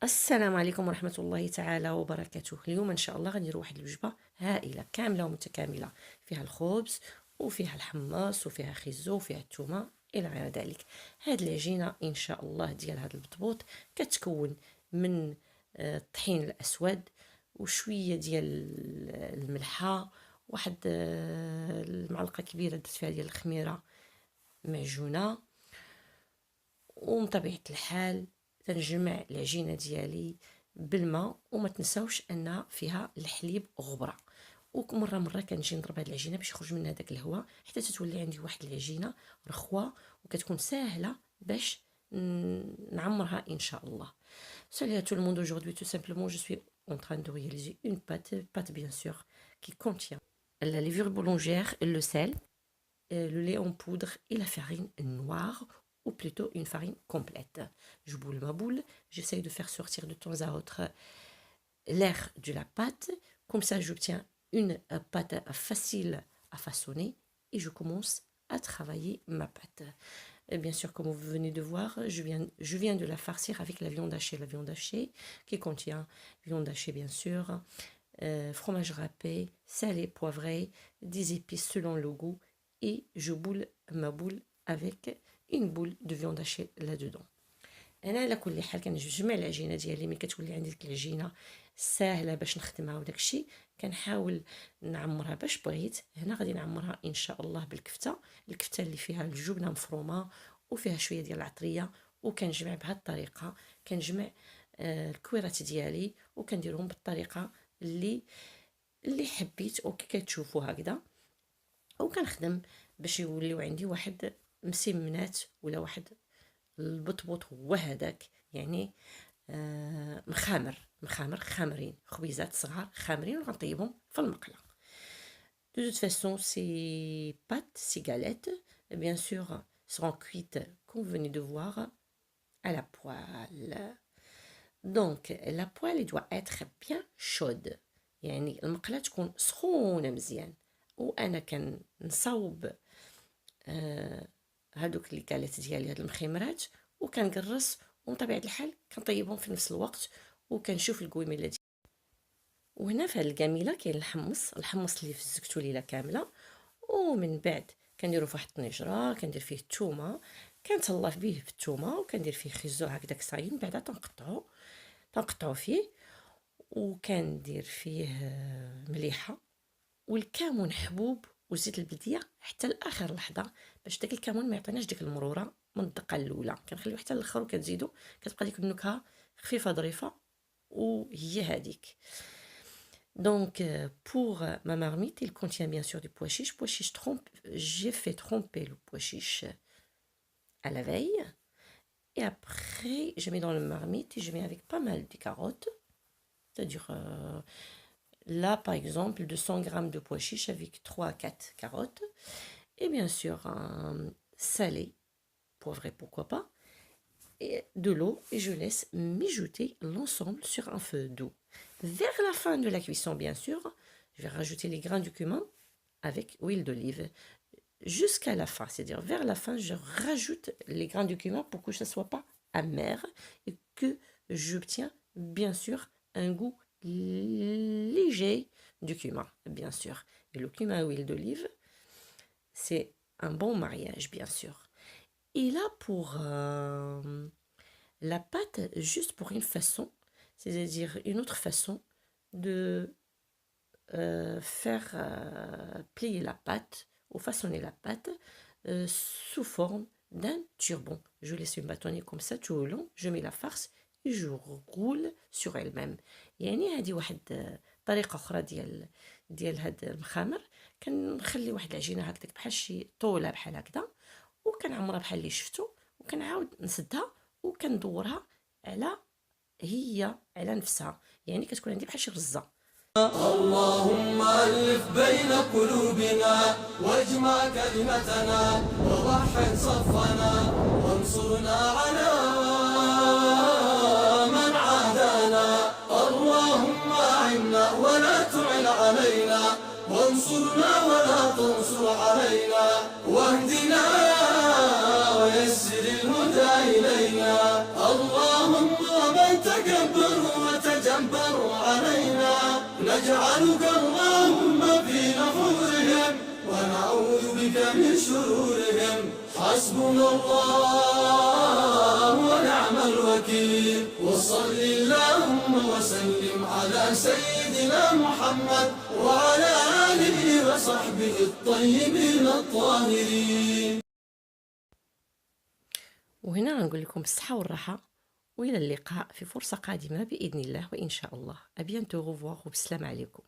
السلام عليكم ورحمة الله تعالى وبركاته. اليوم إن شاء الله غنديروا واحد الوجبة هائلة كاملة ومتكاملة، فيها الخبز وفيها الحمص وفيها خيزو وفيها الثومة إلى غير ذلك. هاد العجينة إن شاء الله ديال هاد البطبوط كتكون من الطحين الأسود وشوية ديال الملحة، واحد المعلقة كبيرة درت فيها ديال الخميرة معجونة، ومن طبيعة الحال تنجمع العجينه ديالي بالماء، وما تنساوش ان فيها الحليب غبره. ومره كنجي نضرب هاد العجينه باش يخرج منها داك الهواء حتى تتولي عندي واحد العجينه رخوه وكتكون ساهله باش نعمرها ان شاء الله. Salut à tout le monde, aujourd'hui tout simplement je suis en train de réaliser une pâte bien sûr qui contient la levure boulangère, le sel, le lait en poudre et la farine noire, ou plutôt une farine complète. Je boule ma boule, j'essaye de faire sortir de temps à autre l'air de la pâte, comme ça j'obtiens une pâte facile à façonner et je commence à travailler ma pâte. Et bien sûr, comme vous venez de voir, je viens de la farcir avec la viande hachée qui contient viande hachée bien sûr, fromage râpé, salé, poivré, des épices selon le goût, et je boule ma boule avec une boule de viande hachée là-dedans. انا على كل حال كنجمع العجينه ديالي ملي كتولي عندي ديك العجينه ساهله باش نخدمها وداكشي كنحاول نعمرها باش بغيت. هنا غادي نعمرها ان شاء الله الكفته اللي فيها الجبنه مفرومه وفيها شويه ديال العطريه، وكنجمع بهذه الطريقه كنجمع الكويرات ديالي وكنديرهم بالطريقه اللي حبيت وكي كتشوفوا هكذا، وكنخدم باش يوليو عندي واحد مسمنات ولا واحد البطبوط هو هذاك، يعني خامرين، خبيزات صغار خامرين وغنطيبهم في المقله. De toute façon, ces pâtes, ces galettes, bien sûr, seront cuites, comme vous venez de voir, à la poêle. Donc, la poêle doit être bien chaude. يعني المقله تكون سخونه مزيان، وانا كنصاوب هادوك اللي كالات ديالي هاد المخيمرات وكنقرص، ومن طبيعه الحال كنطيبهم في نفس الوقت وكنشوف القويمه ديالي. وهنا في هاد الكاميله كاين الحمص اللي فزكتو ليله كامله، ومن بعد كنديرو في واحد الطنجره كندير فيه الثومه، كنتهلا به في الثومه وكندير فيه خيزو هكذاك صايم، بعدا تنقطعو فيه وكندير فيه مليحه والكمون حبوب وزيت البلديه حتى لاخر لحظه باش داك الكمون ما يعطيناش ديك المروره من الدقه الاولى، كنخليو حتى الاخر وكتزيدو كتبقى ديك النكهه خفيفه ظريفه وهي هذيك. Donc pour ma marmite, il contient bien sûr du pois chiche j'ai fait tremper le pois chiche à la veille, et après je mets dans le marmite et je mets avec pas mal de carottes, c'est-à-dire là par exemple 200 grammes de pois chiches avec 3 à 4 carottes, et bien sûr salé, poivré pourquoi pas, et de l'eau, et je laisse mijoter l'ensemble sur un feu doux. Vers la fin de la cuisson bien sûr, je vais rajouter les grains du cumin avec huile d'olive jusqu'à la fin, c'est-à-dire vers la fin je rajoute les grains du cumin pour que ça ne soit pas amer et que j'obtiens bien sûr un goût léger du cumin bien sûr. Et le cumin à huile d'olive, c'est un bon mariage bien sûr. Et là pour la pâte, juste pour une façon, c'est-à-dire une autre façon de faire plier la pâte ou façonner la pâte sous forme d'un turban. Je laisse bâtonner comme ça tout au long, je mets la farce et je roule sur elle-même. يعني هذه واحد طريقه اخرى ديال هاد المخامر. كنخلي واحد العجينه هكذاك بحال شي طوله بحال هكذا وكنعمرها بحال اللي شفتو وكنعاود نسدها وكندورها على نفسها، يعني كتكون عندي بحال شي رزه. اللهم ألف بين قلوبنا واجمع كلمتنا ووحد صفنا وانصرنا على من عادانا. اللهم أعنا ولا تعن علينا وانصرنا ولا تنصر علينا واهدنا ويسر الهدى إلينا. اللهم من تكبروا وتجبروا علينا، نجعلك اللهم في نحورهم ونعوذ بك من شرورهم. حسبنا الله ونعم الوكيل، وصل اللهم وسلم على سيدنا محمد وعلى آله وصحبه الطيبين الطاهرين. وهنا غنقول لكم بالصحة والراحة، وإلى اللقاء في فرصة قادمة بإذن الله وإن شاء الله. أبيانتو، غوفوار وبسلام عليكم.